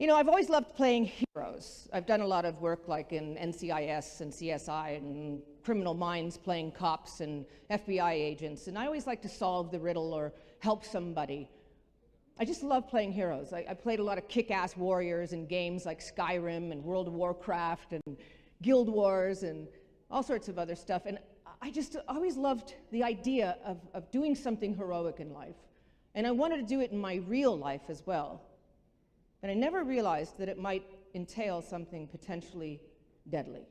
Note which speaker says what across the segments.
Speaker 1: You know, I've always loved playing heroes. I've done a lot of work like in NCIS and CSI and Criminal Minds, playing cops and FBI agents, and I always like to solve the riddle or help somebody. I just love playing heroes. I played a lot of kick-ass warriors in games like Skyrim and World of Warcraft and Guild Wars and all sorts of other stuff, and I just always loved the idea of doing something heroic in life, and I wanted to do it in my real life as well. And I never realized that it might entail something potentially deadly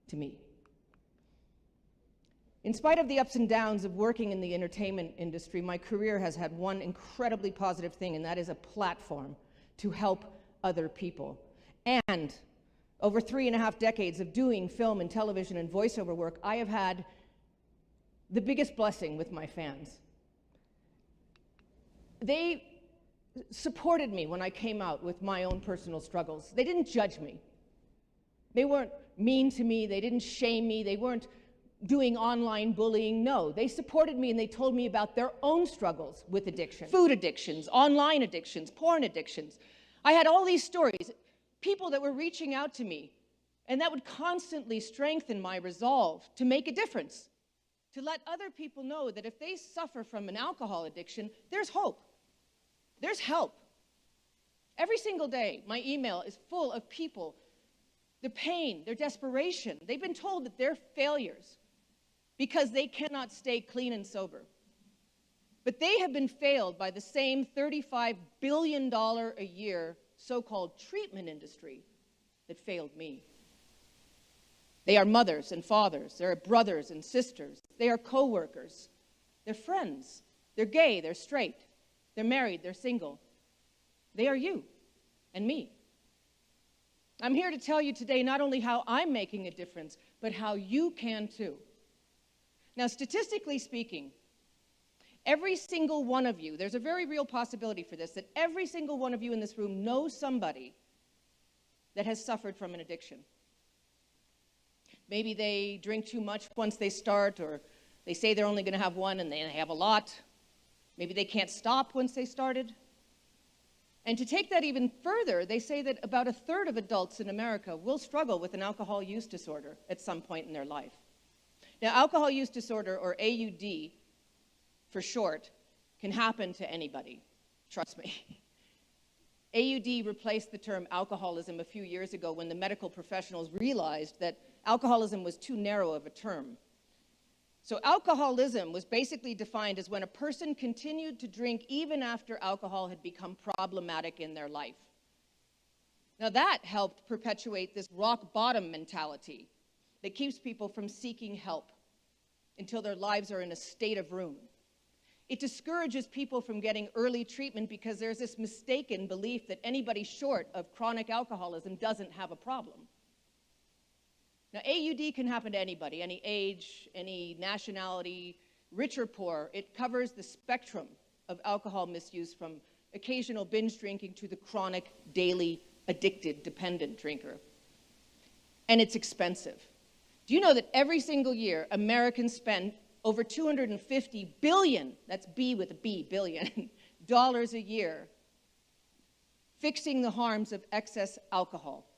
Speaker 1: to me. In spite of the ups and downs of working in the entertainment industry, my career has had one incredibly positive thing, and that is a platform to help other people. And over 3.5 decades of doing film and television and voiceover work, I have had the biggest blessing with my fans. They supported me when I came out with my own personal struggles. They didn't judge me. They weren't mean to me. They didn't shame me. They weren't doing online bullying. No, they supported me and they told me about their own struggles with addiction. Food addictions, online addictions, porn addictions. I had all these stories, people that were reaching out to me, and that would constantly strengthen my resolve to make a difference, to let other people know that if they suffer from an alcohol addiction, there's hope. There's help. Every single day, my email is full of people, their pain, their desperation. They've been told that they're failures because they cannot stay clean and sober. But they have been failed by the same $35 billion a year so-called treatment industry that failed me. They are mothers and fathers. They are brothers and sisters. They are co-workers. They're friends. They're gay. They're straight. They're married, they're single. They are you and me. I'm here to tell you today not only how I'm making a difference, but how you can too. Now, statistically speaking, every single one of you, there's a very real possibility for this, that every single one of you in this room knows somebody that has suffered from an addiction. Maybe they drink too much once they start, or they say they're only going to have one and they have a lot. Maybe they can't stop once they started. And to take that even further, they say that about 1/3 of adults in America will struggle with an alcohol use disorder at some point in their life. Now, alcohol use disorder, or AUD for short, can happen to anybody, trust me. AUD replaced the term alcoholism a few years ago when the medical professionals realized that alcoholism was too narrow of a term. So alcoholism was basically defined as when a person continued to drink even after alcohol had become problematic in their life. Now that helped perpetuate this rock bottom mentality that keeps people from seeking help until their lives are in a state of ruin. It discourages people from getting early treatment because there's this mistaken belief that anybody short of chronic alcoholism doesn't have a problem. Now, AUD can happen to anybody, any age, any nationality, rich or poor. It covers the spectrum of alcohol misuse from occasional binge drinking to the chronic, daily, addicted, dependent drinker. And it's expensive. Do you know that every single year, Americans spend over $250 billion, that's B with a B, billion, dollars a year, fixing the harms of excess alcohol?